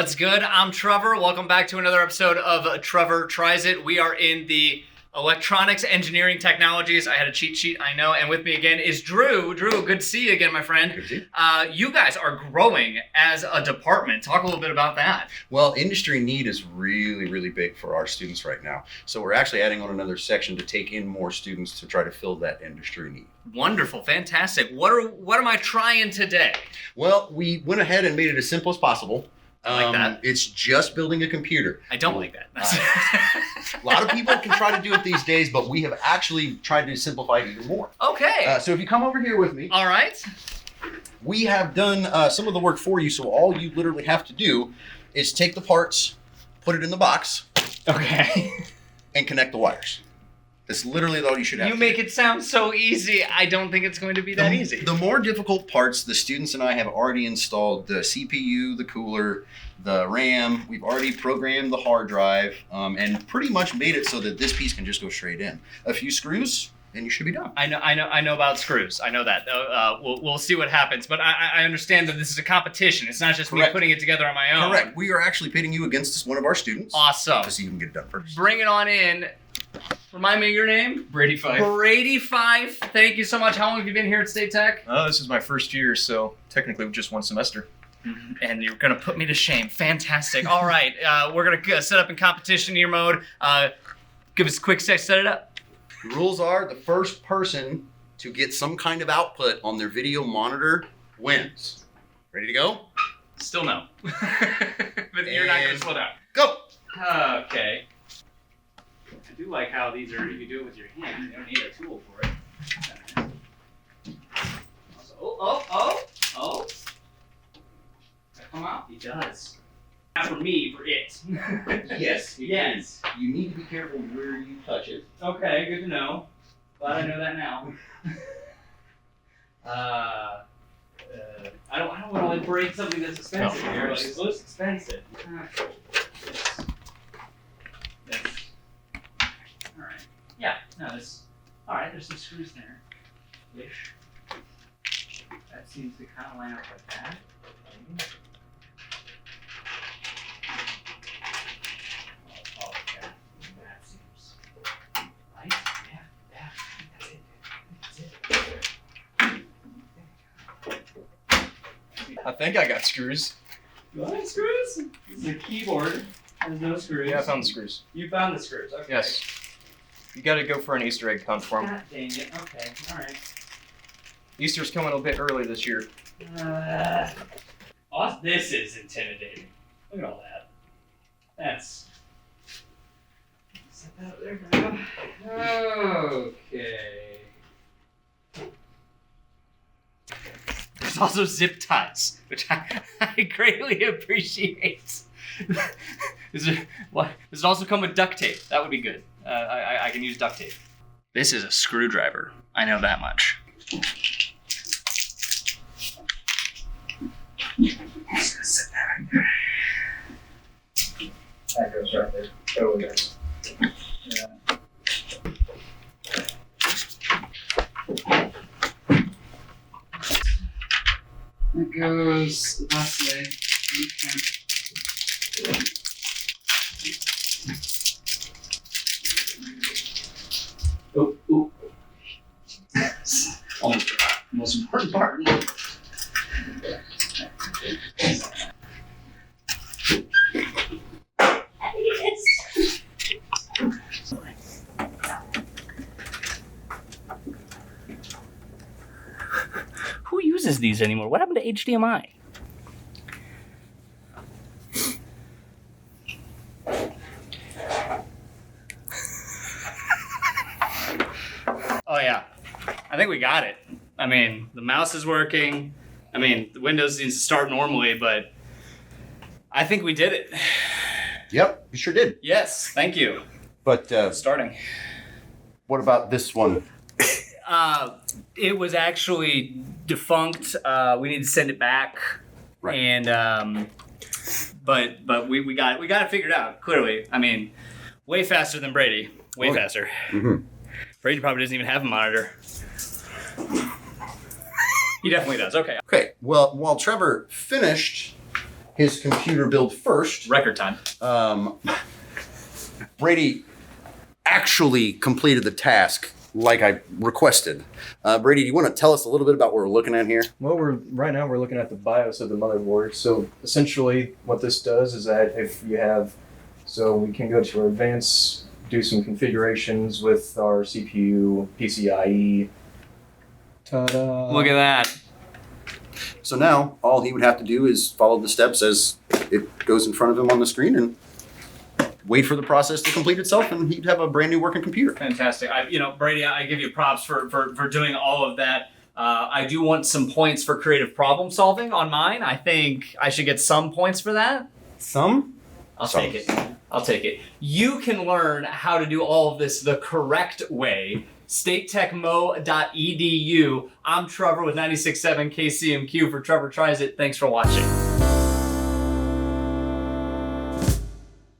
What's good? I'm Trevor. Welcome back to another episode of Trevor Tries It. We are in the electronics, engineering, technologies. I had a cheat sheet, I know. And with me again is Drew. Drew, good to see you again, my friend. Good to see you. You guys are growing as a department. Talk a little bit about that. Well, industry need is really big for our students right now. So we're actually adding on another section to take in more students to try to fill that industry need. Wonderful, fantastic. What am I trying today? Well, we went ahead and made it as simple as possible. I like that. It's just building a computer. I don't like that. A lot of people can try to do it these days, but we have actually tried to simplify it even more. Okay. So if you come over here with me, All right. we have done some of the work for you. So all you literally have to do is take the parts, put it in the box, Okay. and connect the wires. That's literally all you should have. You make it sound so easy. I don't think it's going to be that easy. The more difficult parts, the students and I have already installed the CPU, the cooler, the RAM. We've already programmed the hard drive and pretty much made it so that this piece can just go straight in. A few screws, and you should be done. I know about screws. I know that. We'll see what happens. But I understand that this is a competition. It's not just Correct. me putting it together on my own. Correct. We are actually pitting you against one of our students. Awesome. To see who can get it done first. Bring it on in. Remind me of your name? Brady Fife. Brady Fife. Thank you so much. How long have you been here at State Tech? This is my first year, so technically just one semester. And you're going to put me to shame. Fantastic. All right. We're going to set up in competition here mode. Give us a quick sec. Set it up. The rules are the first person to get some kind of output on their video monitor wins. Ready to go? Still no. But you're not going to slow down. Go! Okay. I do like how these are, you do it with your hand. You don't need a tool for it. Oh. Come out. He does. Not for me, for it. Yes. Yes. You need to be careful where you touch it. Okay, good to know. Glad I know that now. I don't want to break something that's expensive here. Like, it looks expensive. Alright. Yeah, no, this. Alright, there's some screws there. Ish. That seems to kind of line up like that. Oh, okay. That seems right. Yeah, that's it. I think I got screws. You want screws? The keyboard has no screws. Yeah, I found the screws. You found the screws, okay. Yes. You gotta go for an Easter egg hunt for 'em. God dang it, okay, alright. Easter's coming a bit early this year. This is intimidating. Look at all that. That's... Set that up there for now. Okay. There's also zip ties, which I greatly appreciate. Does it also come with duct tape? That would be good. I can use duct tape. This is a screwdriver. I know that much. Just gonna sit that right there. That goes right there. Totally does. Yeah. It goes the best way. Oh. Almost forgot. Most important part. Who uses these anymore? What happened to HDMI? Oh yeah, I think we got it. I mean, the mouse is working. I mean, the Windows needs to start normally, but I think we did it. Yep, you sure did. Yes, thank you. But Starting. what about this one? It was actually defunct. We need to send it back. Right. And but we got it figured out. Clearly, I mean, way faster than Brady. Way faster. Mm-hmm. Brady probably doesn't even have a monitor. He definitely does. Okay. Okay, well, while Trevor finished his computer build first. Record time. Brady actually completed the task like I requested. Brady, do you want to tell us a little bit about what we're looking at here? Well, right now we're looking at the BIOS of the motherboard. So essentially, what this does is that if you have, so we can go to our advanced, do some configurations with our CPU, PCIe. Ta-da! Look at that. So now all he would have to do is follow the steps as it goes in front of him on the screen and wait for the process to complete itself, and he'd have a brand new working computer. Fantastic. Brady, I give you props for doing all of that. I do want some points for creative problem solving on mine. I think I should get some points for that. Some? I'll take it. You can learn how to do all of this the correct way. StateTechMo.edu. I'm Trevor with 96.7 KCMQ for Trevor Tries It. Thanks for watching.